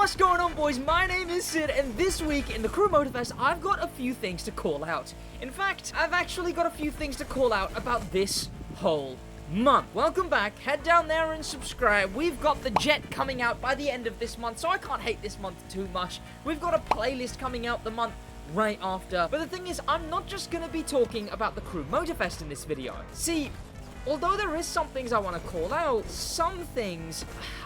What's going on, boys? My name is Sid, and this week in the Crew Motorfest, I've got a few things to call out. In fact, I've actually got a few things to call out about this whole month. Welcome back. Head down there and subscribe. We've got the Jet coming out by the end of this month, so I can't hate this month too much. We've got a playlist coming out the month right after. But the thing is, I'm not just going to be talking about the Crew Motorfest in this video. See, although there is some things I want to call out, some things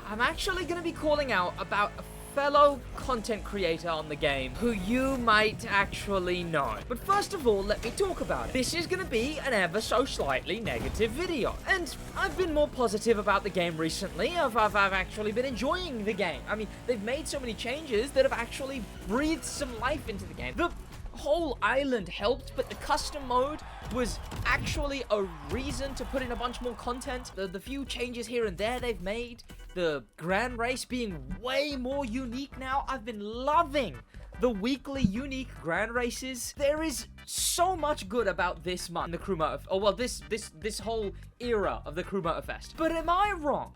I'm actually going to be calling out about a fellow content creator on the game who you might actually know. But first of all, let me talk about it. This is going to be an ever so slightly negative video, and I've been more positive about the game recently. I've actually been enjoying the game. I mean, they've made so many changes that have actually breathed some life into the game. The whole island helped, but the custom mode was actually a reason to put in a bunch more content. The few changes here and there they've made, the grand race being way more unique now. I've been loving the weekly unique grand races. There is so much good about this month, the Crew Motor, this whole era of the Crew Motorfest. But am I wrong?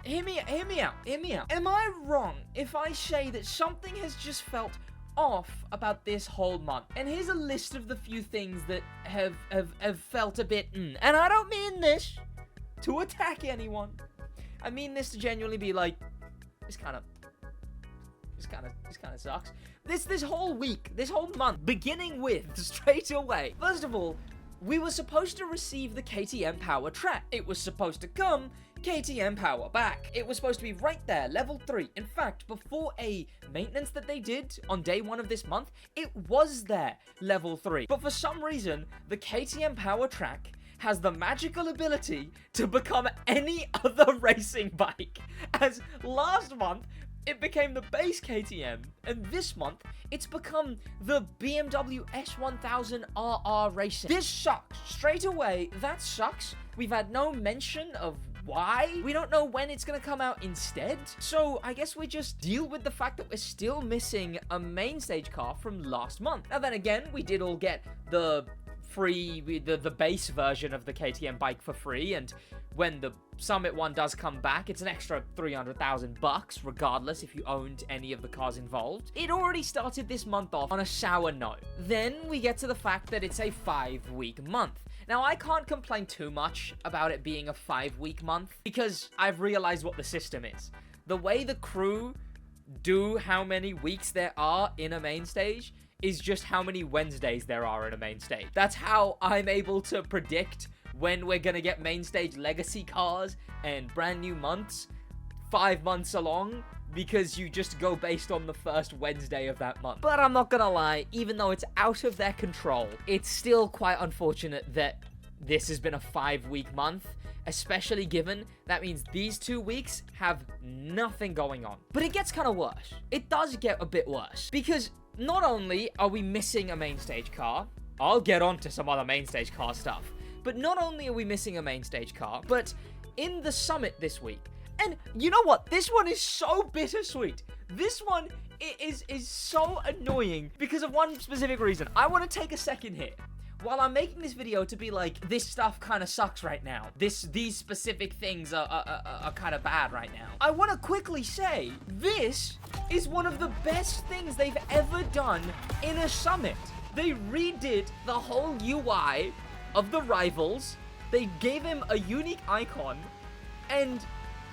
Hear me out. Am I wrong if I say that something has just felt off about this whole month? And here's a list of the few things that have felt a bit and I don't mean this to attack anyone. I mean this to genuinely be like, this kind of sucks. This whole week, this whole month, beginning with straight away. First of all, we were supposed to receive the KTM Powertrack. It was supposed to come KTM Power Back. It was supposed to be right there, level 3. In fact, before a maintenance that they did on day 1 of this month, it was there, level 3. But for some reason, the KTM Powertrack has the magical ability to become any other racing bike. As last month, it became the base KTM, and this month, it's become the BMW S1000 RR Racing. This sucks. Straight away, that sucks. We've had no mention of why. We don't know when it's gonna come out instead. So I guess we just deal with the fact that we're still missing a main stage car from last month. Now then again, we did all get the free, the base version of the KTM bike for free, and when the Summit one does come back, it's an extra 300,000 bucks, regardless if you owned any of the cars involved. It already started this month off on a sour note. Then we get to the fact that it's a 5-week month. Now, I can't complain too much about it being a 5-week month, because I've realized what the system is. The way the crew do how many weeks there are in a main stage is just how many Wednesdays there are in a main stage. That's how I'm able to predict when we're gonna get main stage legacy cars and brand new months 5 months along, because you just go based on the first Wednesday of that month. But I'm not gonna lie, even though it's out of their control, it's still quite unfortunate that this has been a 5-week month, especially given that means these 2 weeks have nothing going on. But it gets kind of worse. It does get a bit worse, because not only are we missing a main stage car, I'll get on to some other main stage car stuff, but not only are we missing a main stage car, but in the Summit this week, and you know what? This one is so bittersweet. This one is so annoying because of one specific reason. I want to take a second here, while I'm making this video, to be like, this stuff kind of sucks right now. These specific things are kind of bad right now. I want to quickly say, this is one of the best things they've ever done in a Summit. They redid the whole UI of the rivals. They gave him a unique icon, and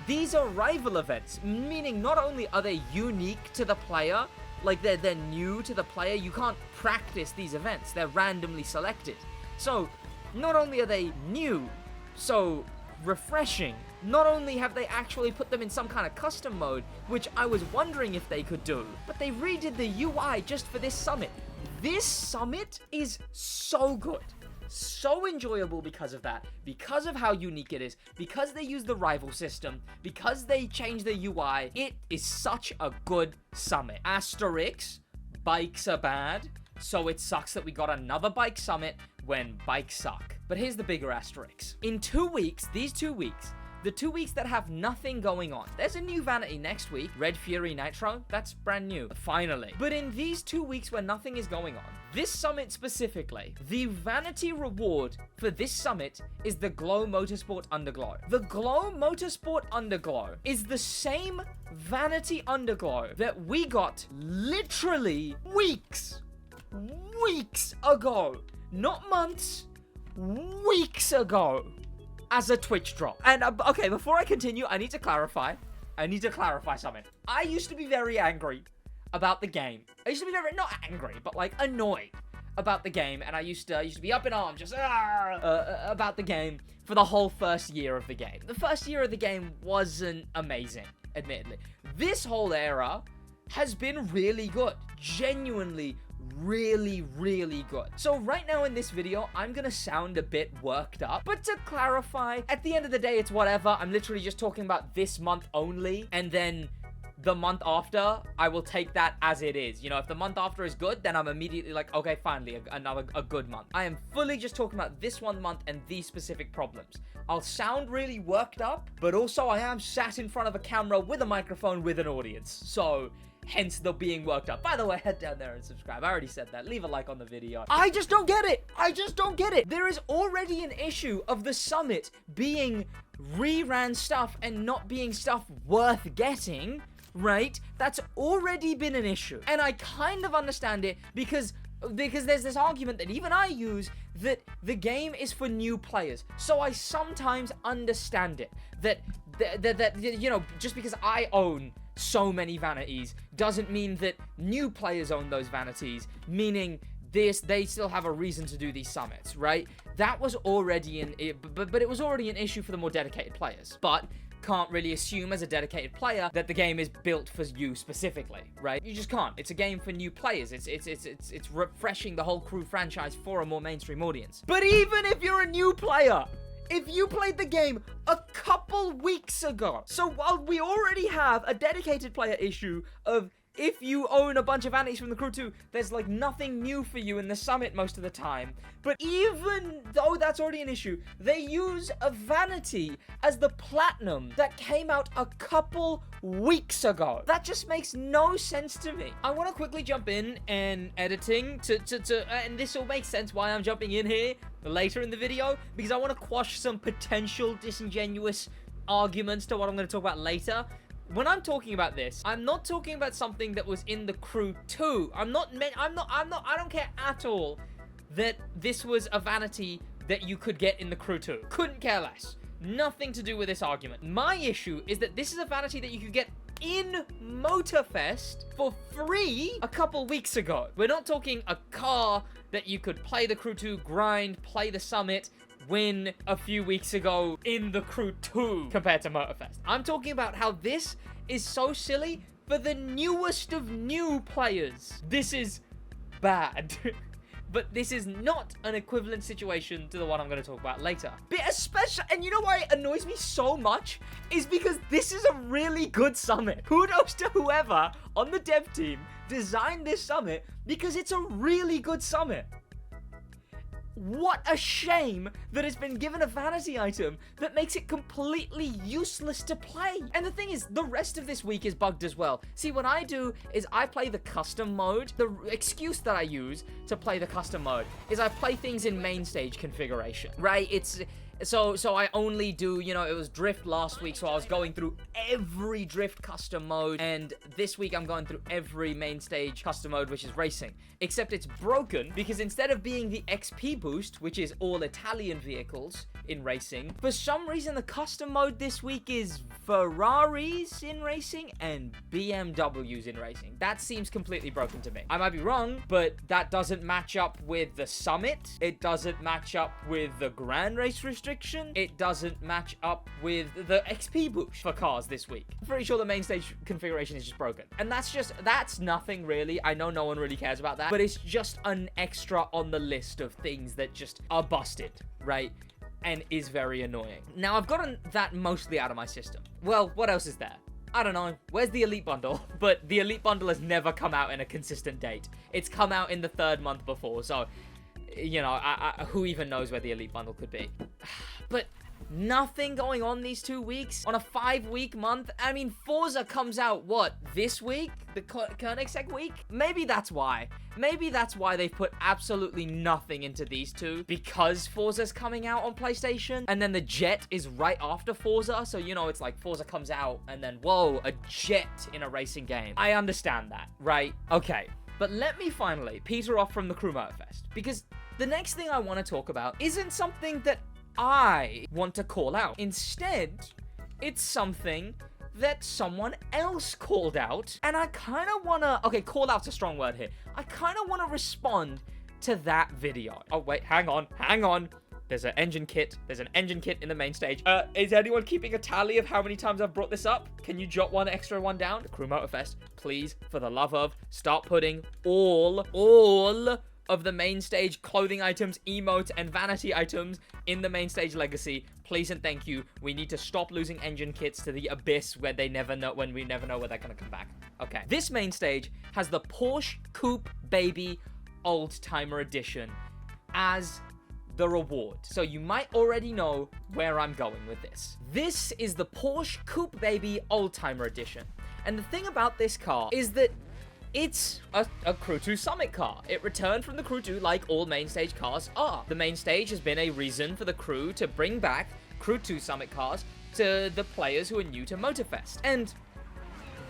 these are rival events, meaning not only are they unique to the player, like they're new to the player, you can't practice these events, they're randomly selected. So not only are they new, so refreshing, not only have they actually put them in some kind of custom mode, which I was wondering if they could do, but they redid the UI just for this Summit. This Summit is so good. So enjoyable because of that, because of how unique it is, because they use the rival system, because they change the UI. It is such a good Summit. Asterix, bikes are bad, so it sucks that we got another bike Summit when bikes suck. But here's the bigger asterisk. In 2 weeks, these 2 weeks, The 2 weeks that have nothing going on. There's a new vanity next week, Red Fury Nitro. That's brand new, finally. But in these 2 weeks where nothing is going on, this summit specifically, the vanity reward for this summit is the Glow Motorsport Underglow. The Glow Motorsport Underglow is the same vanity underglow that we got literally weeks ago. Not months, weeks ago. As a Twitch drop. And, okay, before I continue, I need to clarify something. I used to be very angry about the game. I used to be very, not angry, but, like, annoyed about the game. And I used to be up in arms, just, about the game for the whole first year of the game. The first year of the game wasn't amazing, admittedly. This whole era has been really good. Genuinely really, really good. So right now in this video, I'm gonna sound a bit worked up, but to clarify, at the end of the day, it's whatever. I'm literally just talking about this month only, and then the month after, I will take that as it is. You know, if the month after is good, then I'm immediately like, okay, finally, a good month. I am fully just talking about this 1 month and these specific problems. I'll sound really worked up, but also I am sat in front of a camera with a microphone with an audience. So hence the being worked up. By the way, head down there and subscribe. I already said that. Leave a like on the video. I just don't get it. I just don't get it. There is already an issue of the summit being reran stuff and not being stuff worth getting, right? That's already been an issue. And I kind of understand it because there's this argument that even I use that the game is for new players. So I sometimes understand it. That you know, just because I own so many vanities doesn't mean that new players own those vanities, meaning they still have a reason to do these summits, right? That was already but it was already an issue for the more dedicated players. But can't really assume as a dedicated player that the game is built for you specifically, right? You just can't. It's a game for new players. It's refreshing the whole Crew franchise for a more mainstream audience. But even if you're a new player, if you played the game a couple weeks ago, so while we already have a dedicated player issue of if you own a bunch of vanities from the Crew 2, there's like nothing new for you in the summit most of the time. But even though that's already an issue, they use a vanity as the platinum that came out a couple weeks ago. That just makes no sense to me. I want to quickly jump in and editing and this will make sense why I'm jumping in here later in the video, because I want to quash some potential disingenuous arguments to what I'm going to talk about later. When I'm talking about this, I'm not talking about something that was in the Crew 2. I don't care at all that this was a vanity that you could get in the Crew 2. Couldn't care less. Nothing to do with this argument. My issue is that this is a vanity that you could get in Motorfest for free a couple weeks ago. We're not talking a car that you could play the Crew 2, grind, play the summit, win a few weeks ago in the Crew 2 compared to Motorfest. I'm talking about how this is so silly for the newest of new players. This is bad. But this is not an equivalent situation to the one I'm going to talk about later. But especially, and you know why it annoys me so much? Is because this is a really good summit. Kudos to whoever on the dev team designed this summit, because it's a really good summit. What a shame that it's been given a vanity item that makes it completely useless to play. And the thing is, the rest of this week is bugged as well. See, what I do is I play the custom mode. The excuse that I use to play the custom mode is I play things in main stage configuration, right? So I only do, you know, it was drift last week, so I was going through every drift custom mode, and this week I'm going through every main stage custom mode, which is racing. Except it's broken, because instead of being the XP boost, which is all Italian vehicles in racing, for some reason the custom mode this week is Ferraris in racing and BMWs in racing. That seems completely broken to me. I might be wrong, but that doesn't match up with the summit. It doesn't match up with the Grand Race restriction. It doesn't match up with the XP boost for cars this week. I'm pretty sure the main stage configuration is just broken. And that's nothing really. I know no one really cares about that, but it's just an extra on the list of things that just are busted, right? And is very annoying. Now, I've gotten that mostly out of my system. Well, what else is there? I don't know. Where's the Elite Bundle? But the Elite Bundle has never come out in a consistent date. It's come out in the 3rd month before, so, you know, who even knows where the Elite Bundle could be? But nothing going on these 2 weeks on a 5-week month. I mean, Forza comes out, what, this week? The Koenigsegg week? Maybe that's why. Maybe that's why they've put absolutely nothing into these two, because Forza's coming out on PlayStation, and then the Jet is right after Forza, so, you know, it's like Forza comes out, and then, whoa, a Jet in a racing game. I understand that, right? Okay, but let me finally peter off from the Crew Motorfest, because the next thing I want to talk about isn't something that I want to call out. Instead, it's something that someone else called out, and I kind of want to... Okay, call out's a strong word here. I kind of want to respond to that video. Oh, wait, hang on. There's an engine kit. There's an engine kit in the main stage. Is anyone keeping a tally of how many times I've brought this up? Can you jot one extra one down? Crew Motorfest, please, for the love of, start putting all of the main stage clothing items, emotes, and vanity items in the main stage legacy. Please and thank you. We need to stop losing engine kits to the abyss where we never know where they're gonna come back. Okay. This main stage has the Porsche Coupe Baby Old Timer Edition as the reward. So you might already know where I'm going with this. This is the Porsche Coupe Baby Old Timer Edition. And the thing about this car is that it's a Crew 2 Summit car. It returned from the Crew 2 like all main stage cars are. The main stage has been a reason for the crew to bring back Crew 2 Summit cars to the players who are new to Motorfest. And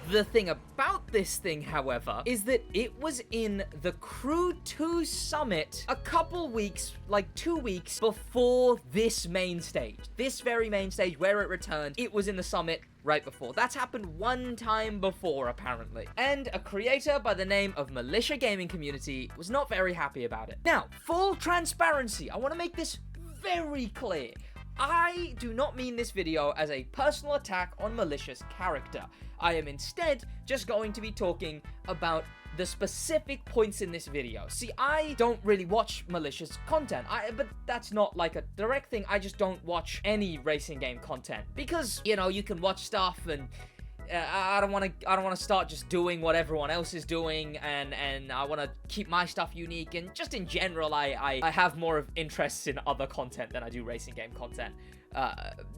the thing about this thing, however, is that it was in the Crew 2 Summit a couple weeks, like 2 weeks before this main stage. This very main stage where it returned, it was in the Summit right before. That's happened one time before, apparently. And a creator by the name of Militia Gaming Community was not very happy about it. Now, full transparency, I want to make this very clear. I do not mean this video as a personal attack on Militia's character. I am instead just going to be talking about the specific points in this video. See, I don't really watch Militia's content, but that's not like a direct thing. I just don't watch any racing game content because, you know, you can watch stuff and I don't want to start just doing what everyone else is doing, and I want to keep my stuff unique, and just in general, I have more of interests in other content than I do racing game content.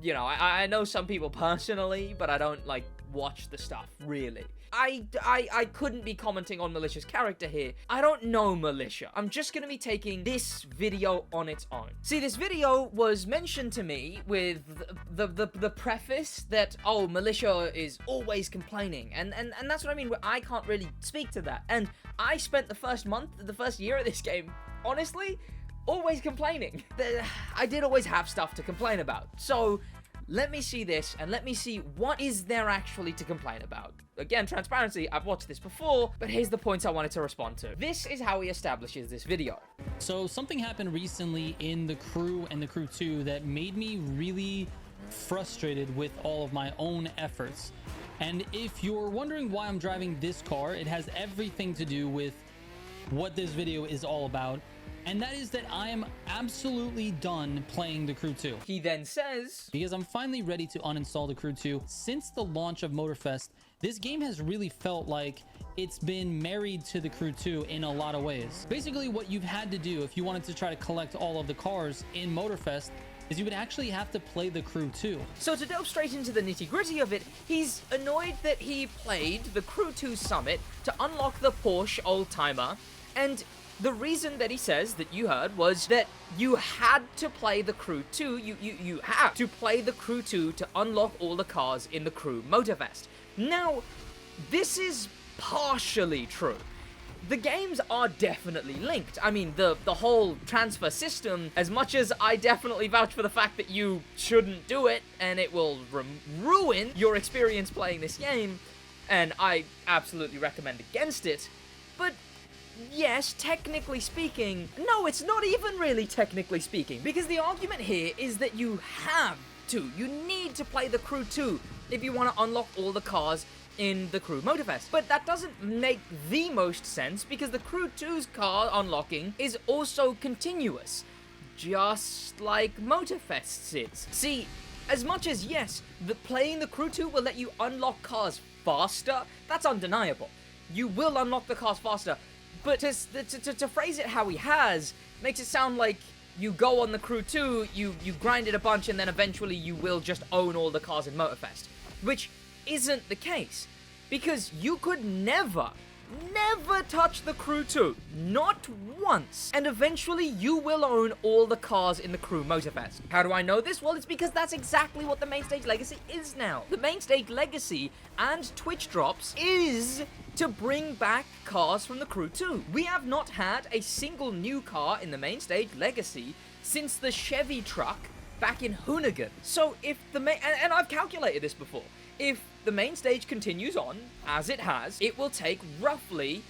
You know, I know some people personally, but I don't, like, watch the stuff, really. I couldn't be commenting on Militia's character here. I don't know Militia. I'm just gonna be taking this video on its own. See, this video was mentioned to me with the preface that, oh, Militia is always complaining. And that's what I mean, where I can't really speak to that. And I spent the first year of this game, honestly, always complaining. I did always have stuff to complain about. So let me see this, and let me see what is there actually to complain about. Again, transparency, I've watched this before, but here's the points I wanted to respond to. This is how he establishes this video. So something happened recently in the Crew and the Crew 2 that made me really frustrated with all of my own efforts. And if you're wondering why I'm driving this car, it has everything to do with what this video is all about. And that is that I am absolutely done playing the Crew 2. He then says, because I'm finally ready to uninstall the Crew 2. Since the launch of Motorfest, this game has really felt like it's been married to the Crew 2 in a lot of ways. Basically, what you've had to do if you wanted to try to collect all of the cars in Motorfest is you would actually have to play the Crew 2. So to delve straight into the nitty-gritty of it, he's annoyed that he played the Crew 2 Summit to unlock the Porsche Old Timer, and the reason that he says that you heard was that you had to play the Crew 2, you have to play the Crew 2 to unlock all the cars in the Crew Motorfest. Now, this is partially true. The games are definitely linked. I mean, the whole transfer system, as much as I definitely vouch for the fact that you shouldn't do it, and it will ruin your experience playing this game, and I absolutely recommend against it, but yes, technically speaking, no, it's not even really technically speaking, because the argument here is that you have to. You need to play the Crew 2 if you want to unlock all the cars in the Crew Motorfest. But that doesn't make the most sense, because the Crew 2's car unlocking is also continuous, just like Motorfest's is. See, as much as, yes, playing the Crew 2 will let you unlock cars faster, that's undeniable. You will unlock the cars faster. But to phrase it how he has makes it sound like you go on the Crew 2, you grind it a bunch, and then eventually you will just own all the cars in Motorfest. Which isn't the case. Because you could never touch the Crew 2. Not once. And eventually you will own all the cars in the Crew Motorfest. How do I know this? Well, it's because that's exactly what the Main Stage Legacy is now. The Main Stage Legacy and Twitch Drops is to bring back cars from the Crew 2. We have not had a single new car in the Main Stage Legacy since the Chevy truck back in Hoonigan. So if the main... And I've calculated this before. If the main stage continues on, as it has, it will take roughly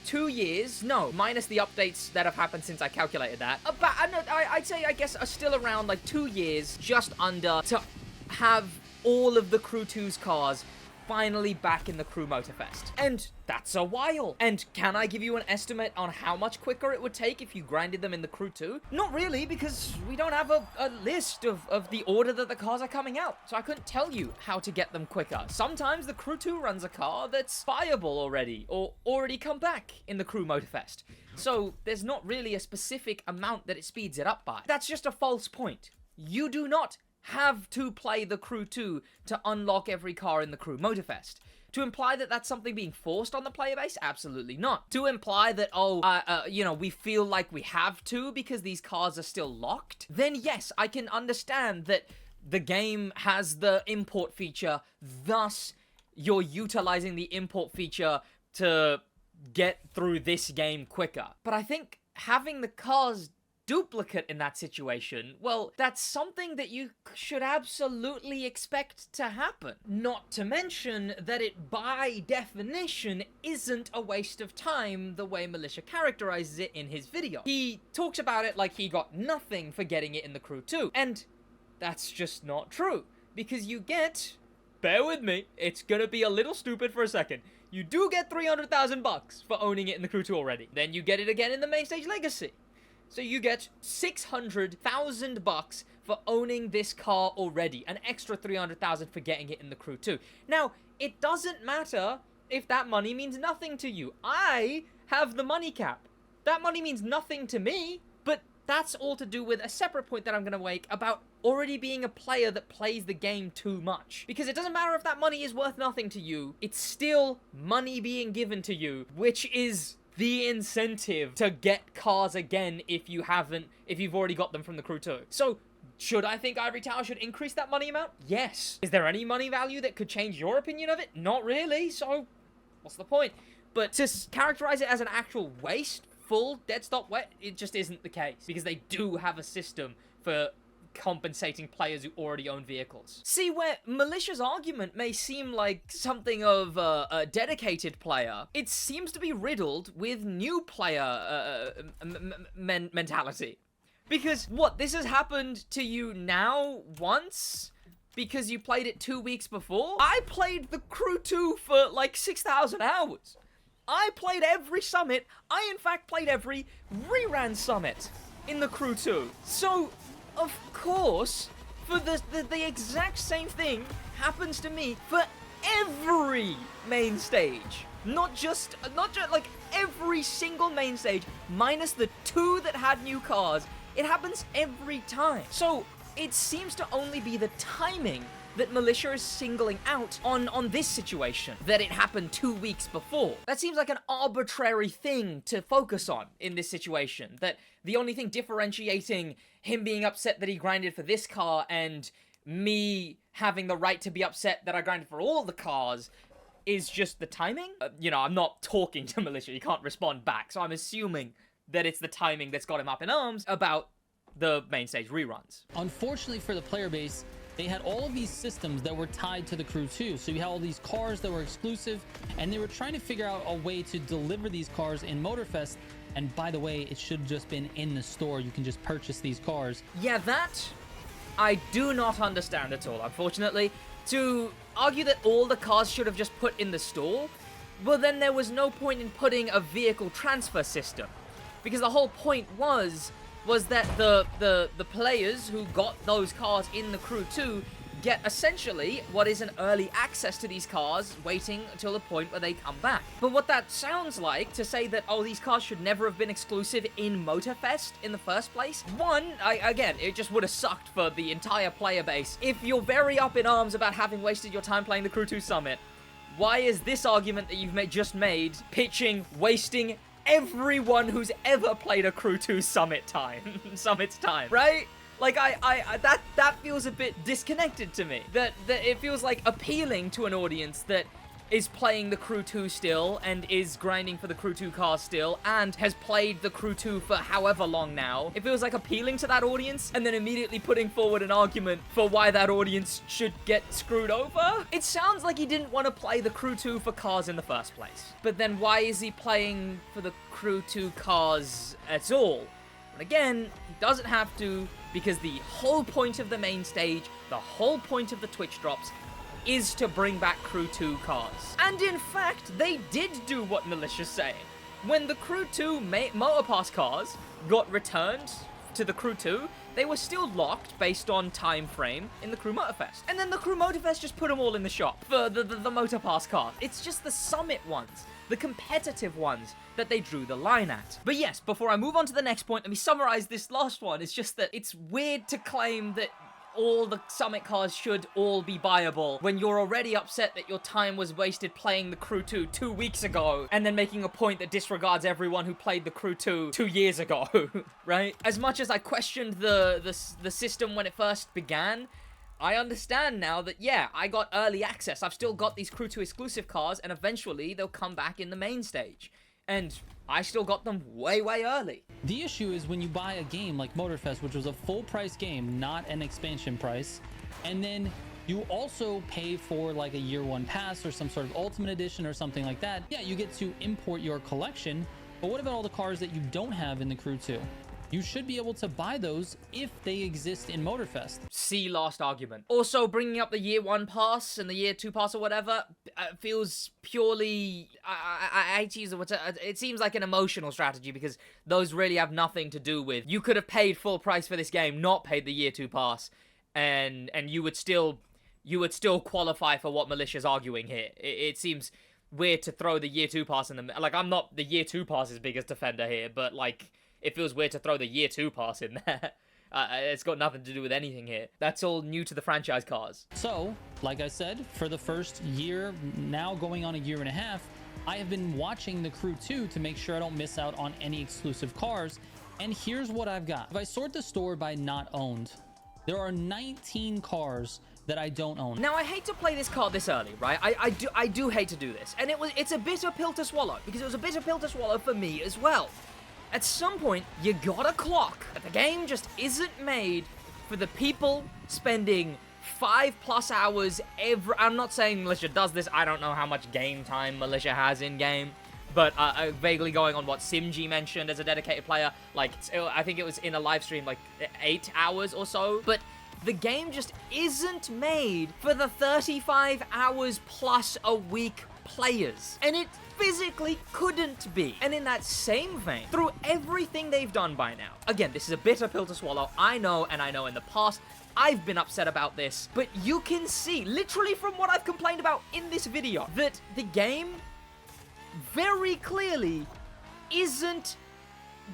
2 years, no, minus the updates that have happened since I calculated that, about, I'd say, I guess, still around, like, 2 years, just under, to have all of the Crew 2's cars finally back in the Crew Motorfest. And that's a while. And can I give you an estimate on how much quicker it would take if you grinded them in the Crew 2? Not really, because we don't have a list of the order that the cars are coming out. So I couldn't tell you how to get them quicker. Sometimes the Crew 2 runs a car that's buyable already, or already come back in the Crew Motorfest. So there's not really a specific amount that it speeds it up by. That's just a false point. You do not have to play the Crew 2 to unlock every car in the Crew Motorfest. To imply that that's something being forced on the player base? Absolutely not. To imply that, we feel like we have to because these cars are still locked? Then yes, I can understand that the game has the import feature, thus you're utilizing the import feature to get through this game quicker. But I think having the cars duplicate in that situation, well, that's something that you should absolutely expect to happen. Not to mention that it, by definition, isn't a waste of time the way Militia characterizes it in his video. He talks about it like he got nothing for getting it in the Crew 2, and that's just not true, because you get, bear with me, it's gonna be a little stupid for a second, you do get 300,000 bucks for owning it in the Crew 2 already. Then you get it again in the Main Stage Legacy. So you get 600,000 bucks for owning this car already. An extra 300,000 for getting it in the Crew 2. Now, it doesn't matter if that money means nothing to you. I have the money cap. That money means nothing to me, but that's all to do with a separate point that I'm going to make about already being a player that plays the game too much. Because it doesn't matter if that money is worth nothing to you, it's still money being given to you, which is the incentive to get cars again if you've already got them from the Crew 2. So, should I think Ivory Tower should increase that money amount? Yes. Is there any money value that could change your opinion of it? Not really, so what's the point? But to characterize it as an actual waste, full, dead stop wet, it just isn't the case. Because they do have a system for compensating players who already own vehicles. See, where Militia's argument may seem like something of a dedicated player, it seems to be riddled with new player mentality. Because, what, this has happened to you now once? Because you played it 2 weeks before? I played the Crew 2 for like 6,000 hours. I played every summit. I, in fact, played every reran summit in the Crew 2. So, of course, for the exact same thing happens to me for every main stage. Not just like every single main stage, minus the 2 that had new cars. It happens every time. So it seems to only be the timing that Militia is singling out on this situation, that it happened 2 weeks before. That seems like an arbitrary thing to focus on in this situation, that the only thing differentiating him being upset that he grinded for this car and me having the right to be upset that I grinded for all the cars is just the timing. I'm not talking to Militia, he can't respond back, so I'm assuming that it's the timing that's got him up in arms about the main stage reruns. Unfortunately for the player base, they had all of these systems that were tied to the Crew 2. So you had all these cars that were exclusive, and they were trying to figure out a way to deliver these cars in Motorfest. And by the way, it should have just been in the store. You can just purchase these cars. Yeah, that I do not understand at all, unfortunately. To argue that all the cars should have just put in the store, well, then there was no point in putting a vehicle transfer system. Because the whole point was that the players who got those cars in the Crew 2 get essentially what is an early access to these cars, waiting until the point where they come back. But what that sounds like, to say that, oh, these cars should never have been exclusive in Motorfest in the first place, one, again, it just would have sucked for the entire player base. If you're very up in arms about having wasted your time playing the Crew 2 Summit, why is this argument that you've just made pitching, wasting everyone who's ever played a Crew 2 Summit's time, right? Like, that feels a bit disconnected to me. That it feels like appealing to an audience that is playing the Crew 2 still, and is grinding for the Crew 2 cars still, and has played the Crew 2 for however long now. It feels like appealing to that audience, and then immediately putting forward an argument for why that audience should get screwed over. It sounds like he didn't want to play the Crew 2 for cars in the first place. But then why is he playing for the Crew 2 cars at all? And again, he doesn't have to, because the whole point of the main stage, the whole point of the Twitch drops, is to bring back Crew 2 cars. And in fact, they did do what Militia's saying. When the Crew 2 Motorpass cars got returned to the Crew 2, they were still locked based on time frame in the Crew Motorfest. And then the Crew Motorfest just put them all in the shop for the Motorpass cars. It's just the Summit ones, the competitive ones, that they drew the line at. But yes, before I move on to the next point, let me summarize this last one. It's just that it's weird to claim that all the Summit cars should all be buyable when you're already upset that your time was wasted playing the Crew 2 2 weeks ago, and then making a point that disregards everyone who played the Crew 2 2 years ago, right? As much as I questioned the system when it first began, I understand now that, yeah, I got early access. I've still got these Crew 2 exclusive cars, and eventually they'll come back in the main stage. And I still got them way, way early. The issue is when you buy a game like Motorfest, which was a full price game, not an expansion price, and then you also pay for like a year one pass or some sort of ultimate edition or something like that. Yeah, you get to import your collection, but what about all the cars that you don't have in the Crew 2? You should be able to buy those if they exist in Motorfest. See last argument. Also, bringing up the year 1 pass and the year 2 pass or whatever feels purely, I hate to use the word, it seems like an emotional strategy, because those really have nothing to do with, you could have paid full price for this game, not paid the year 2 pass, and you would still qualify for what Militia's arguing here. It seems weird to throw the year 2 pass in the, like, I'm not the year 2 pass's biggest defender here, but like, it feels weird to throw the year 2 pass in there. It's got nothing to do with anything here. That's all new to the franchise cars. So, like I said, for the first year, now going on a year and a half, I have been watching the Crew 2 to make sure I don't miss out on any exclusive cars. And here's what I've got. If I sort the store by not owned, there are 19 cars that I don't own. Now, I hate to play this card this early, right? I do hate to do this. And it's a bitter pill to swallow, because it was a bitter pill to swallow for me as well. At some point, you gotta clock that the game just isn't made for the people spending 5+ hours every... I'm not saying Militia does this. I don't know how much game time Militia has in-game. But vaguely going on what SimG mentioned as a dedicated player. Like, I think it was in a live stream, like 8 hours or so. But the game just isn't made for the 35 hours plus a week players. And it physically couldn't be. And in that same vein, through everything they've done by now, again, this is a bitter pill to swallow, I know, and I know in the past I've been upset about this, but you can see, literally from what I've complained about in this video, that the game very clearly isn't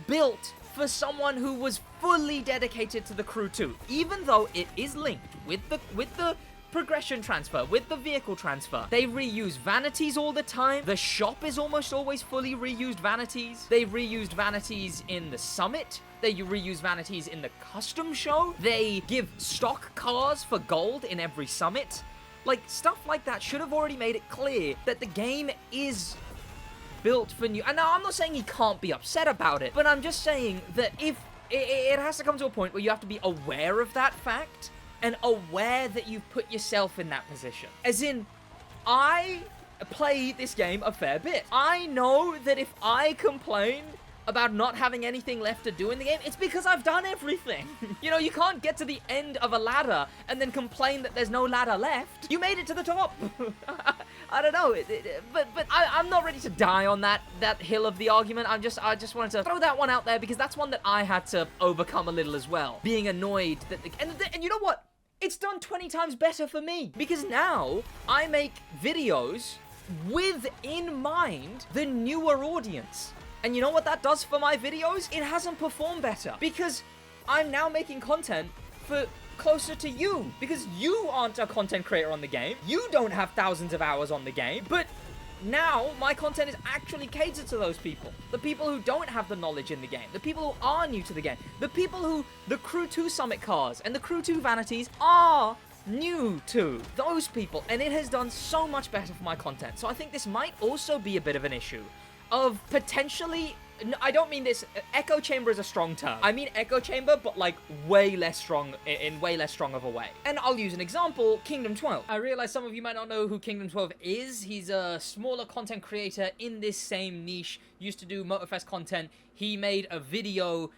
built for someone who was fully dedicated to the Crew 2, even though it is linked with the progression transfer, with the vehicle transfer. They reuse vanities all the time. The shop is almost always fully reused vanities. They reused vanities in the Summit. They reuse vanities in the custom show. They give stock cars for gold in every Summit. Like, stuff like that should have already made it clear that the game is built for new... And now, I'm not saying he can't be upset about it, but I'm just saying that if... It has to come to a point where you have to be aware of that fact, and aware that you've put yourself in that position. As in, I play this game a fair bit. I know that if I complain about not having anything left to do in the game, it's because I've done everything. You know, you can't get to the end of a ladder and then complain that there's no ladder left. You made it to the top. I don't know, but I'm not ready to die on that hill of the argument. I just wanted to throw that one out there, because that's one that I had to overcome a little as well. Being annoyed that and you know what? it's done 20 times better for me. Because now, I make videos with in mind the newer audience. And you know what that does for my videos? It hasn't performed better. Because I'm now making content for closer to you. Because you aren't a content creator on the game. You don't have thousands of hours on the game. But now, my content is actually catered to those people. The people who don't have the knowledge in the game. The people who are new to the game. The people who the Crew 2 Summit cars and the Crew 2 vanities are new to. Those people. And it has done so much better for my content. So I think this might also be a bit of an issue of potentially... I don't mean this... Echo chamber is a strong term. I mean echo chamber, but like way less strong, in way less strong of a way. And I'll use an example, Kingdom 12. I realize some of you might not know who Kingdom 12 is. He's a smaller content creator in this same niche. Used to do Motorfest content. He made a video,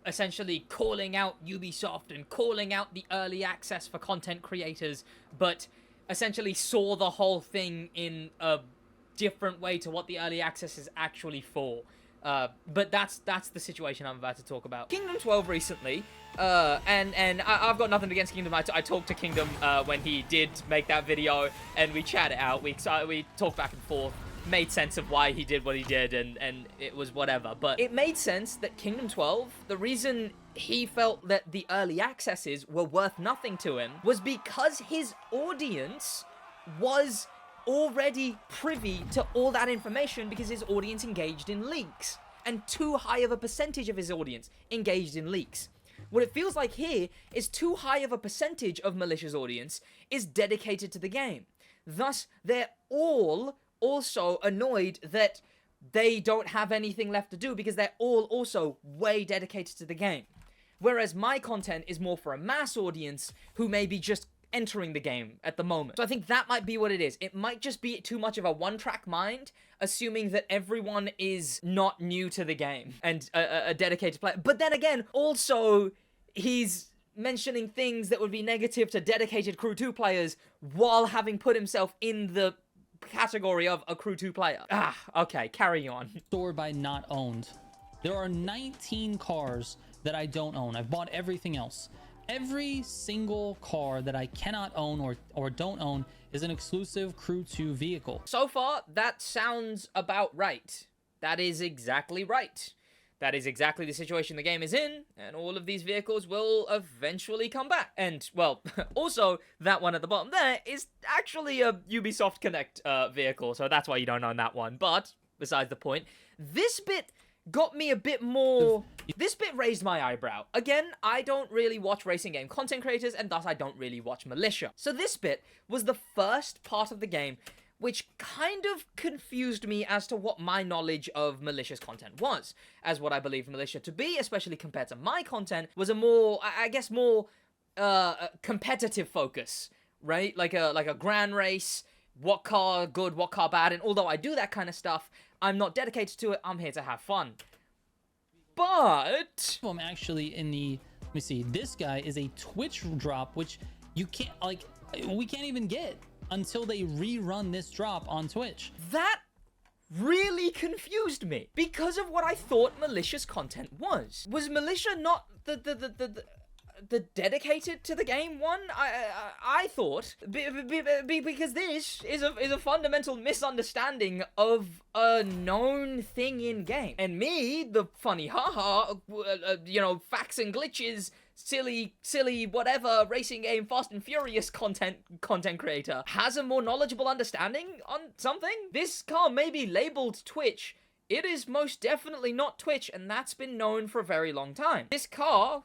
essentially calling out Ubisoft and calling out the early access for content creators, but essentially saw the whole thing in a different way to what the early access is actually for. But that's the situation I'm about to talk about. Kingdom 12 recently, and I've got nothing against Kingdom. I talked to Kingdom when he did make that video, and we chatted out. We talked back and forth, made sense of why he did what he did, and it was whatever. But it made sense that Kingdom 12, the reason he felt that the early accesses were worth nothing to him was because his audience was already privy to all that information because his audience engaged in leaks, and too high of a percentage of his audience engaged in leaks. What it feels like here is too high of a percentage of Militia's audience is dedicated to the game. Thus, they're all also annoyed that they don't have anything left to do because they're all also way dedicated to the game. Whereas my content is more for a mass audience who may be just entering the game at the moment. So I think that might be what it is. It might just be too much of a one-track mind, assuming that everyone is not new to the game and a dedicated player. But then again, also, he's mentioning things that would be negative to dedicated Crew 2 players while having put himself in the category of a Crew 2 player. Okay, carry on. Stored by not owned. There are 19 cars that I don't own. I've bought everything else. Every single car that I cannot own or don't own is an exclusive Crew 2 vehicle. So far, that sounds about right. That is exactly right. That is exactly the situation the game is in, and all of these vehicles will eventually come back. And, well, also, that one at the bottom there is actually a Ubisoft Connect vehicle, so that's why you don't own that one. But, besides the point, this bit got me a bit more... This bit raised my eyebrow. Again, I don't really watch racing game content creators, and thus I don't really watch Militia. So this bit was the first part of the game which kind of confused me as to what my knowledge of Militia's content was. As what I believe Militia to be, especially compared to my content, was a more, I guess, more competitive focus, right? Like a grand race, what car good, what car bad, and although I do that kind of stuff, I'm not dedicated to it, I'm here to have fun. But I'm actually in the, let me see, this guy is a Twitch drop, which you can't, like, we can't even get until they rerun this drop on Twitch. That really confused me because of what I thought Militia's content was. Was Militia not the dedicated to the game one? I thought because this is a fundamental misunderstanding of a known thing in game, and me, the funny haha, you know, facts and glitches, silly whatever racing game Fast and Furious content creator has a more knowledgeable understanding on something. This car may be labeled Twitch. It is most definitely not Twitch, and that's been known for a very long time. This car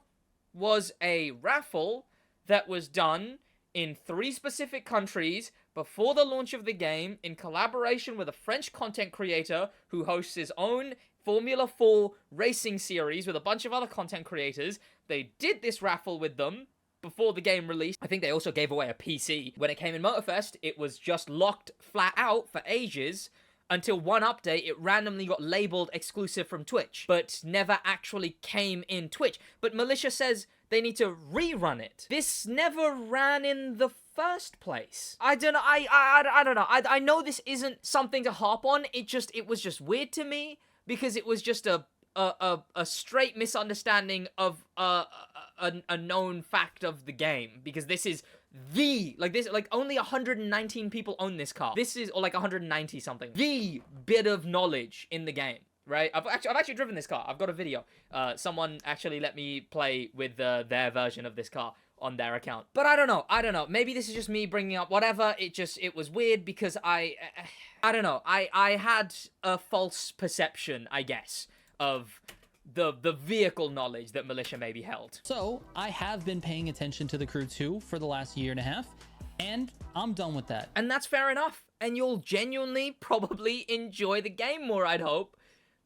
was a raffle that was done in 3 specific countries before the launch of the game in collaboration with a French content creator who hosts his own Formula 4 racing series with a bunch of other content creators. They did this raffle with them before the game released. I think they also gave away a PC. When it came in Motorfest, it was just locked flat out for ages until one update, it randomly got labeled exclusive from Twitch, but never actually came in Twitch. But Militia says they need to rerun it. This never ran in the first place. I don't know, I don't know. I know this isn't something to harp on, it was just weird to me, because it was just a a straight misunderstanding of a known fact of the game, because this is only 119 people own this car. This is, or like 190 something, the bit of knowledge in the game, right? I've actually driven this car. I've got a video. Someone actually let me play with their version of this car on their account. But I don't know. Maybe this is just me bringing up whatever. It was weird because I don't know. I had a false perception, I guess, of the vehicle knowledge that Militia maybe held. So I have been paying attention to the Crew 2 for the last year and a half, and I'm done with that. And that's fair enough. And you'll genuinely probably enjoy the game more, I'd hope,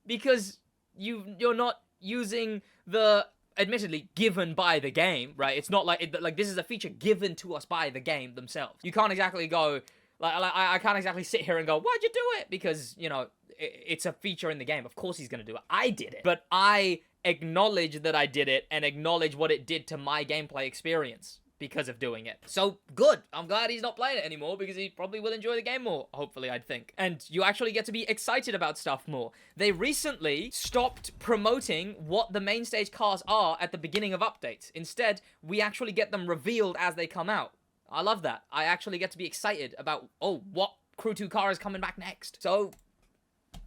because you're not using the, admittedly, given by the game, right? It's not like this is a feature given to us by the game themselves. You can't exactly go, I can't exactly sit here and go, why'd you do it? Because, you know, it's a feature in the game. Of course he's gonna do it. I did it. But I acknowledge that I did it and acknowledge what it did to my gameplay experience because of doing it. So, good. I'm glad he's not playing it anymore, because he probably will enjoy the game more, hopefully, I'd think. And you actually get to be excited about stuff more. They recently stopped promoting what the main stage cars are at the beginning of updates. Instead, we actually get them revealed as they come out. I love that. I actually get to be excited about, oh, what Crew 2 car is coming back next. So,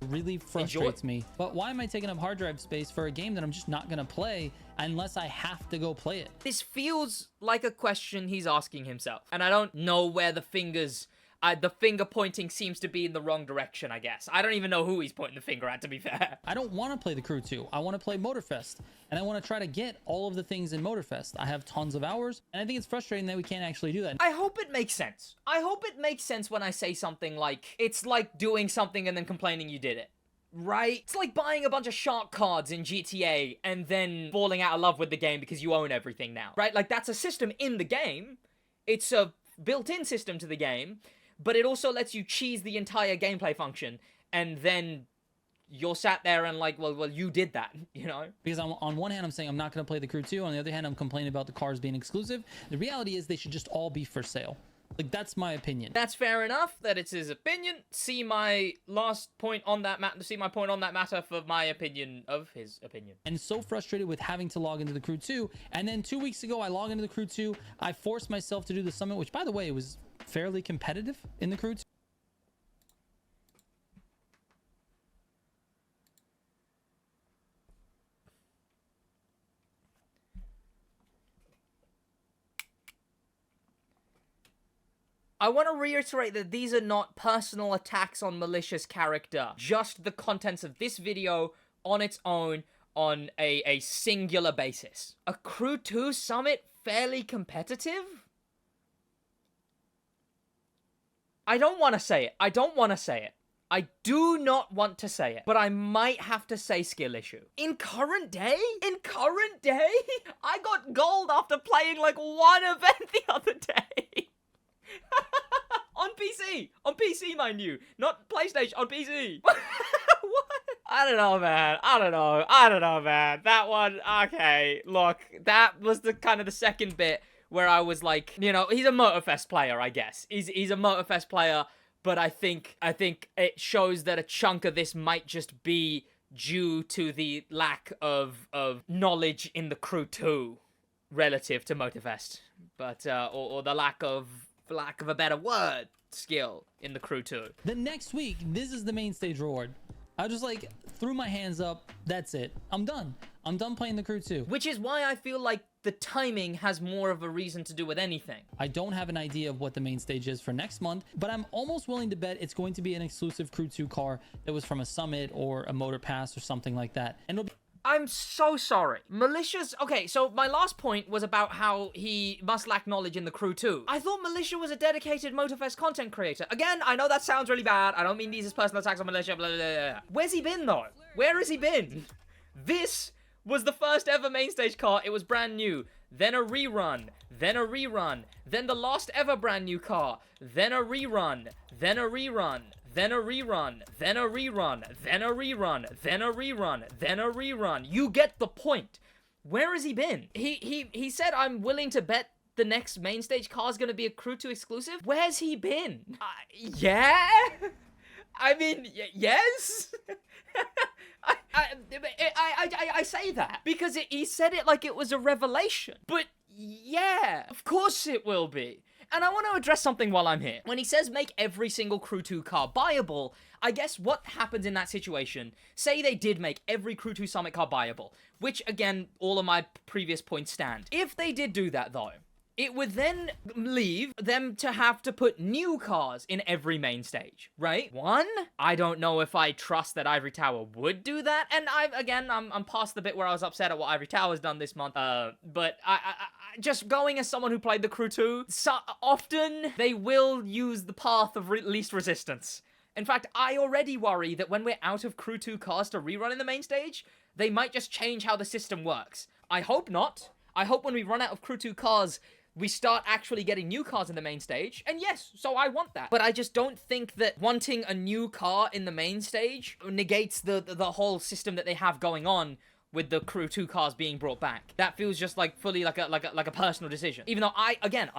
really frustrates me. But why am I taking up hard drive space for a game that I'm just not gonna play unless I have to go play it? This feels like a question he's asking himself, and I don't know where the finger pointing seems to be in the wrong direction, I guess. I don't even know who he's pointing the finger at, to be fair. I don't want to play the Crew 2. I want to play Motorfest, and I want to try to get all of the things in Motorfest. I have tons of hours, and I think it's frustrating that we can't actually do that. I hope it makes sense. I hope it makes sense when I say something like, it's like doing something and then complaining you did it. Right? It's like buying a bunch of shark cards in GTA and then falling out of love with the game because you own everything now. Right? Like, that's a system in the game. It's a built-in system to the game, but it also lets you cheese the entire gameplay function, and then you're sat there and like, well, you did that, you know? Because on one hand, I'm saying I'm not going to play the Crew 2. On the other hand, I'm complaining about the cars being exclusive. The reality is they should just all be for sale. Like, that's my opinion. That's fair enough that it's his opinion. See my last point on that matter. See my point on that matter for my opinion of his opinion. And so frustrated with having to log into the Crew 2. And then 2 weeks ago, I log into the Crew 2. I forced myself to do the summit, which, by the way, was fairly competitive in the Crew 2. I want to reiterate that these are not personal attacks on Militia's character, just the contents of this video on its own on a singular basis. A Crew 2 summit fairly competitive? I don't want to say it. I do not want to say it, but I might have to say skill issue. In current day, I got gold after playing like one event the other day. On PC, mind you, not PlayStation, on PC. What? I don't know, man. That one, okay, look, that was the kind of the second bit where I was like, you know, he's a Motorfest player, I guess. He's a Motorfest player, but I think it shows that a chunk of this might just be due to the lack of knowledge in the Crew 2 relative to Motorfest, but or the lack of a better word, skill in the Crew 2. The next week, this is the main stage reward. I just like threw my hands up. That's it. I'm done. I'm done playing the Crew 2. Which is why I feel like the timing has more of a reason to do with anything. I don't have an idea of what the main stage is for next month, but I'm almost willing to bet it's going to be an exclusive Crew 2 car that was from a summit or a motor pass or something like that. And it'll be I'm so sorry. Militia's... Okay, so my last point was about how he must lack knowledge in the Crew 2. I thought Militia was a dedicated Motorfest content creator. Again, I know that sounds really bad. I don't mean these as personal attacks on Militia, blah, blah, blah, blah. Where's he been, though? Where has he been? This was the first ever main stage car. It was brand new. Then a rerun. Then a rerun. Then the last ever brand new car. Then a rerun. Then a rerun. Then a rerun, then a rerun, then a rerun, then a rerun, then a rerun. You get the point. Where has he been? He said, I'm willing to bet the next main stage car is going to be a Crew 2 exclusive. Where's he been? Yeah? I mean, yes? I say that? Because he said it like it was a revelation. But yeah, of course it will be. And I want to address something while I'm here. When he says make every single Crew 2 car buyable, I guess what happens in that situation, say they did make every Crew 2 Summit car buyable, which again, all of my previous points stand. If they did do that though, it would then leave them to have to put new cars in every main stage, right? One, I don't know if I trust that Ivory Tower would do that, and I'm past the bit where I was upset at what Ivory Tower's done this month, but I just going as someone who played the Crew 2, so often they will use the path of least resistance. In fact, I already worry that when we're out of Crew 2 cars to rerun in the main stage, they might just change how the system works. I hope not. I hope when we run out of Crew 2 cars, we start actually getting new cars in the main stage, and yes, so I want that. But I just don't think that wanting a new car in the main stage negates the whole system that they have going on with the Crew 2 cars being brought back. That feels just like fully like a personal decision. Even though I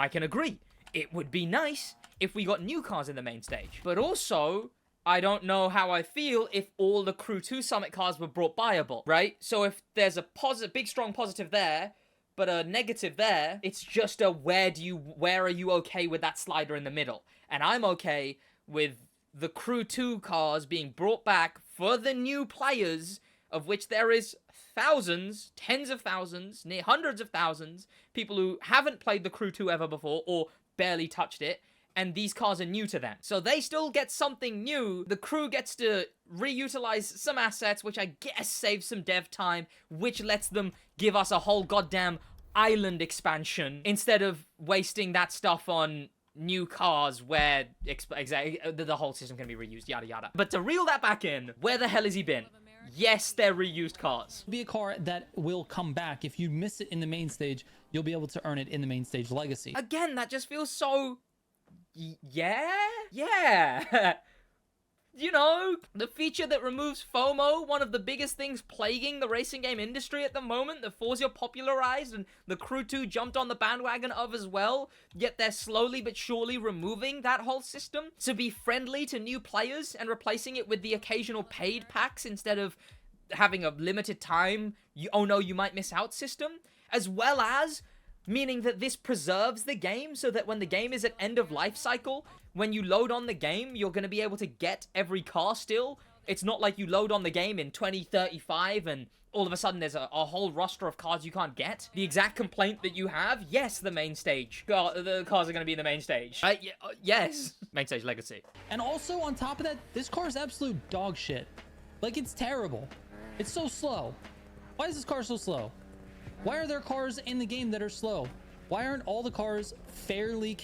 can agree, it would be nice if we got new cars in the main stage. But also, I don't know how I feel if all the Crew 2 Summit cars were brought buyable, right? So if there's a big strong positive there, but a negative there, it's just a where are you okay with that slider in the middle? And I'm okay with the Crew 2 cars being brought back for the new players, of which there is thousands, tens of thousands, near hundreds of thousands, people who haven't played the Crew 2 ever before or barely touched it, and these cars are new to them. So they still get something new. The crew gets to reutilize some assets, which I guess saves some dev time, which lets them give us a whole goddamn island expansion instead of wasting that stuff on new cars where the whole system can be reused, yada yada. But to reel that back in, where the hell has he been? Yes, they're reused cars. Be a car that will come back. If you miss it in the main stage, you'll be able to earn it in the main stage legacy. Again, that just feels so... Yeah. You know, the feature that removes FOMO, one of the biggest things plaguing the racing game industry at the moment, that Forza popularized and the Crew 2 jumped on the bandwagon of as well, yet they're slowly but surely removing that whole system to be friendly to new players and replacing it with the occasional paid packs instead of having a limited time, oh no, you might miss out system, as well as meaning that this preserves the game so that when the game is at end of life cycle, when you load on the game, you're going to be able to get every car still. It's not like you load on the game in 2035 and all of a sudden there's a whole roster of cars you can't get. The exact complaint that you have, yes, the main stage. The cars are going to be in the main stage. Yes. Main stage legacy. And also on top of that, this car is absolute dog shit. Like, it's terrible. It's so slow. Why is this car so slow? Why are there cars in the game that are slow? Why aren't all the cars fairly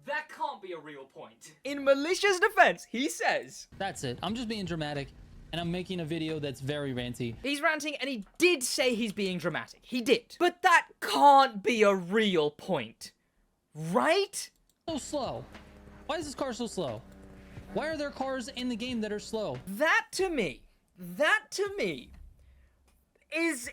That can't be a real point. In Militia's defense, he says... That's it. I'm just being dramatic, and I'm making a video that's very ranty. He's ranting, and he did say he's being dramatic. He did. But that can't be a real point. Right? So slow. Why is this car so slow? Why are there cars in the game that are slow? That to me is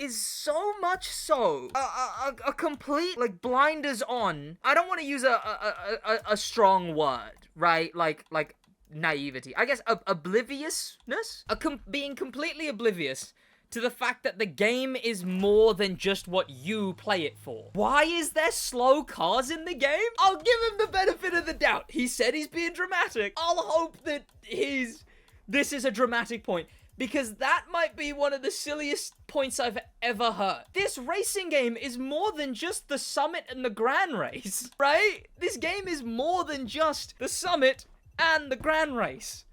so much so a complete like blinders on. I don't want to use a strong word, right? Like naivety. I guess obliviousness. Being completely oblivious to the fact that the game is more than just what you play it for. Why is there slow cars in the game? I'll give him the benefit of the doubt. He said he's being dramatic. I'll hope that this is a dramatic point, because that might be one of the silliest points I've ever heard. This racing game is more than just the Summit and the Grand Race, right? This game is more than just the Summit and the Grand Race.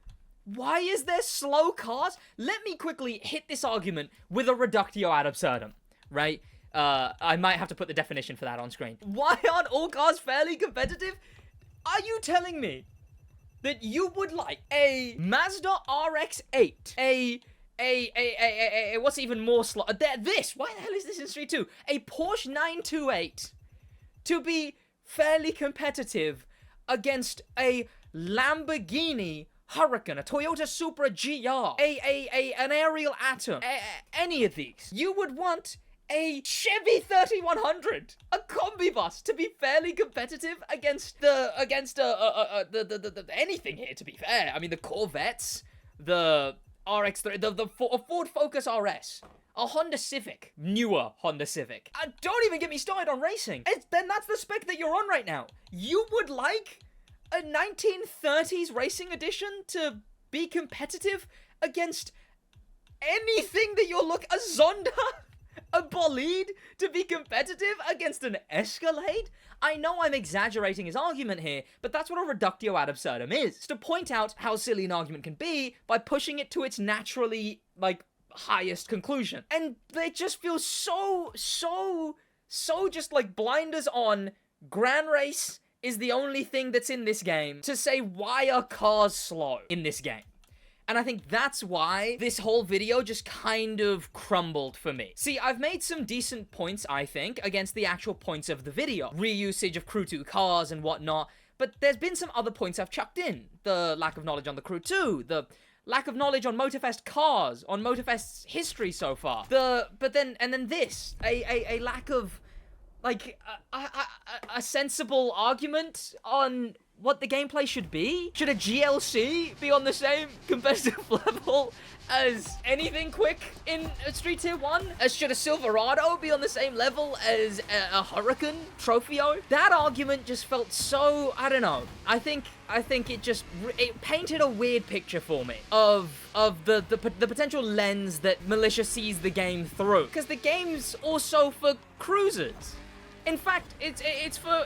Why is there slow cars? Let me quickly hit this argument with a reductio ad absurdum, right? I might have to put the definition for that on screen. Why aren't all cars fairly competitive? Are you telling me that you would like a Mazda RX-8, a what's even more slow? Why the hell is this in Street 2? A Porsche 928 to be fairly competitive against a Lamborghini Huracan, a Toyota Supra GR, an Ariel Atom, any of these. You would want a Chevy 3100, a combi bus, to be fairly competitive against anything here, to be fair. I mean, the Corvettes, the RX-3, the Ford Focus RS, a Honda Civic, newer Honda Civic. Don't even get me started on racing. Then that's the spec that you're on right now. You would like a 1930s racing edition to be competitive against anything that you're a Zonda, a Bolide, to be competitive against an Escalade? I know I'm exaggerating his argument here, but that's what a reductio ad absurdum is. It's to point out how silly an argument can be by pushing it to its naturally, highest conclusion. And they just feel so just blinders on. Gran Race is the only thing that's in this game to say why are cars slow in this game. And I think that's why this whole video just kind of crumbled for me. See, I've made some decent points, I think, against the actual points of the video. Reusage of Crew 2 cars and whatnot. But there's been some other points I've chucked in. The lack of knowledge on the Crew 2. The lack of knowledge on Motorfest cars. On Motorfest's history so far. And then this. A lack of, a sensible argument on what the gameplay should be? Should a GLC be on the same competitive level as anything quick in Street Tier 1? Should a Silverado be on the same level as a Huracan Trophy-O? That argument just felt so, I don't know. I think it painted a weird picture for me of the potential lens that Militia sees the game through. Because the game's also for cruisers. In fact, it's for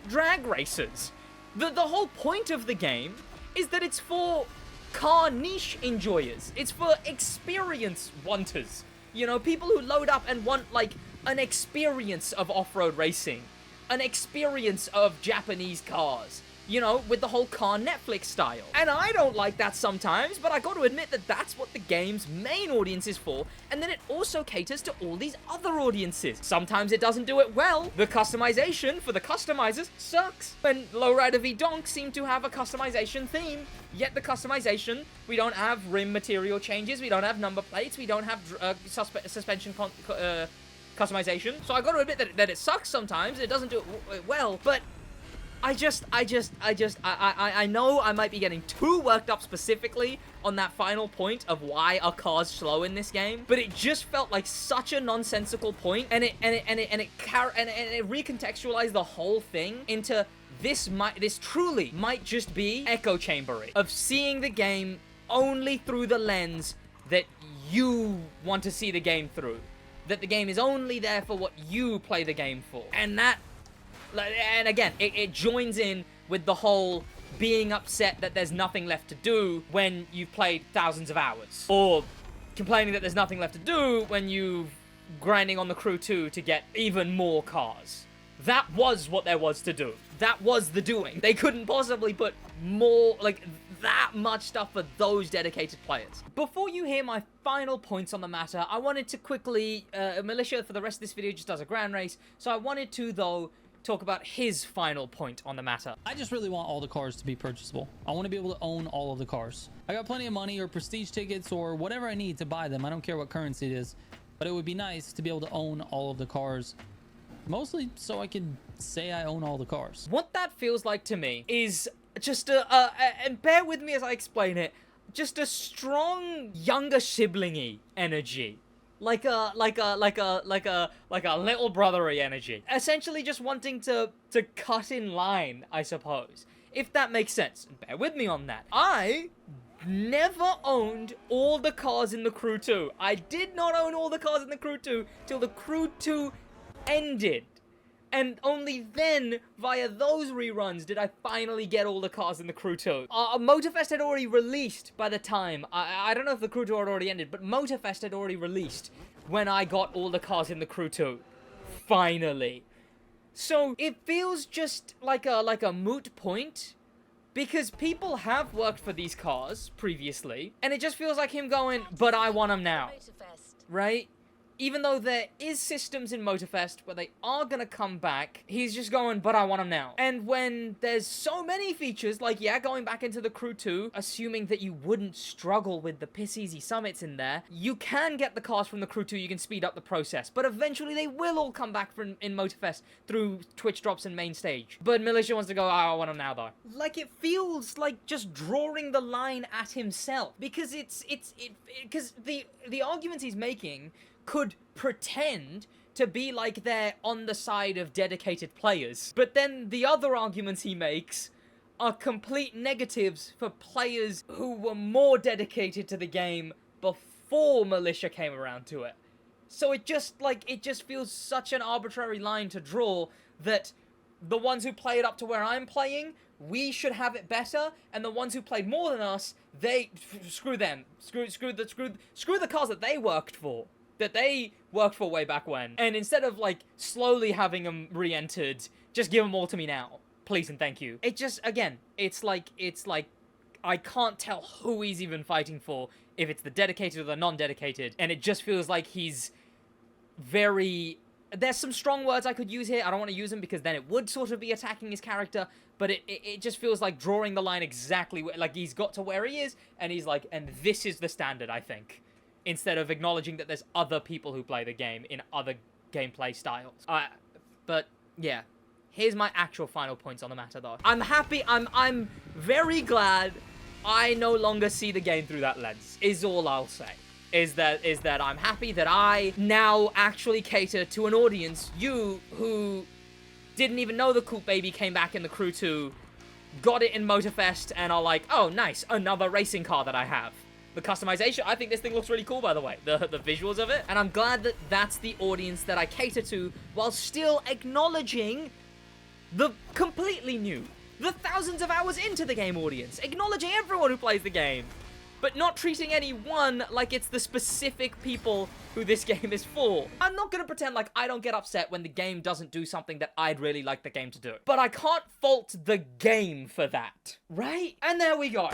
drag racers. The whole point of the game is that it's for car niche enjoyers. It's for experience wanters. You know, people who load up and want, an experience of off-road racing. An experience of Japanese cars. You know, with the whole car Netflix style. And I don't like that sometimes, but I got to admit that that's what the game's main audience is for, and then it also caters to all these other audiences. Sometimes it doesn't do it well. The customization for the customizers sucks. And Lowrider v Donk seem to have a customization theme, yet the customization, we don't have rim material changes, we don't have number plates, we don't have suspension customization. So I got to admit that it sucks sometimes, it doesn't do it well, but I know I might be getting too worked up specifically on that final point of why are cars slow in this game, but it just felt like such a nonsensical point, and it recontextualized the whole thing into this truly might just be echo chambering of seeing the game only through the lens that you want to see the game through, that the game is only there for what you play the game for, and again, it joins in with the whole being upset that there's nothing left to do when you've played thousands of hours. Or complaining that there's nothing left to do when you've grinding on the Crew 2 to get even more cars. That was what there was to do. That was the doing. They couldn't possibly put more, that much stuff for those dedicated players. Before you hear my final points on the matter, I wanted to quickly, Militia for the rest of this video just does a grand race, so I wanted to, though, talk about his final point on the matter. I just really want all the cars to be purchasable. I want to be able to own all of the cars. I got plenty of money or prestige tickets or whatever I need to buy them. I don't care what currency it is, but it would be nice to be able to own all of the cars, mostly so I could say I own all the cars. What that feels like to me is just and bear with me as I explain it, just a strong younger sibling-y energy. Like a little brothery energy. Essentially just wanting to cut in line, I suppose. If that makes sense. Bear with me on that. I never owned all the cars in the Crew 2. I did not own all the cars in the Crew 2 till the Crew 2 ended. And only then, via those reruns, did I finally get all the cars in the Crew 2. Motorfest had already released by the time. I don't know if the Crew 2 had already ended, but Motorfest had already released when I got all the cars in the Crew 2. Finally. So, it feels just like a moot point, because people have worked for these cars previously, and it just feels like him going, but I want them now. Right? even though there is systems in Motorfest where they are gonna come back, he's just going, but I want them now. And when there's so many features, like, yeah, going back into the Crew 2, assuming that you wouldn't struggle with the piss easy summits in there, you can get the cars from the Crew 2, you can speed up the process, but eventually they will all come back in Motorfest through Twitch drops and main stage. But Militia wants to go, oh, I want them now, though. Like, it feels like just drawing the line at himself, because because the arguments he's making could pretend to be like they're on the side of dedicated players. But then the other arguments he makes are complete negatives for players who were more dedicated to the game before Militia came around to it. So it just feels such an arbitrary line to draw that the ones who play it up to where I'm playing, we should have it better, and the ones who played more than us, screw them. Screw the cars that they worked for. That they worked for way back when. And instead of, like, slowly having them re-entered, just give them all to me now. Please and thank you. It just, again, it's like, I can't tell who he's even fighting for, if it's the dedicated or the non-dedicated. And it just feels like he's very... There's some strong words I could use here. I don't want to use them because then it would sort of be attacking his character. But it just feels like drawing the line exactly... Like, he's got to where he is, and he's like, and this is the standard, I think. Instead of acknowledging that there's other people who play the game in other gameplay styles. But, yeah. Here's my actual final points on the matter, though. I'm happy, I'm very glad I no longer see the game through that lens, is all I'll say. Is that I'm happy that I now actually cater to an audience, you, who didn't even know the Coupe Baby came back in the Crew 2, got it in Motorfest, and are like, oh, nice, another racing car that I have. The customization, I think this thing looks really cool, by the way. The visuals of it. And I'm glad that that's the audience that I cater to, while still acknowledging the completely new, the thousands of hours into the game audience. Acknowledging everyone who plays the game. But not treating anyone like it's the specific people who this game is for. I'm not gonna pretend like I don't get upset when the game doesn't do something that I'd really like the game to do. But I can't fault the game for that. Right? And there we go.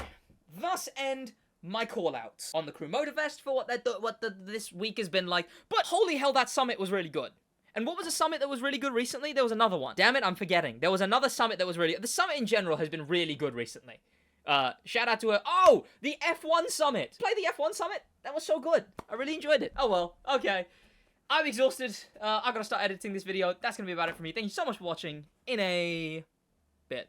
Thus end my call-outs on the Crew Motorfest for what this week has been like. But holy hell, that summit was really good. And what was a summit that was really good recently? There was another one. Damn it, I'm forgetting. There was another summit that was really... The summit in general has been really good recently. Shout out to her. Oh, the F1 summit. Play the F1 summit? That was so good. I really enjoyed it. Oh well, okay. I'm exhausted. I gotta start editing this video. That's gonna be about it for me. Thank you so much for watching. In a bit.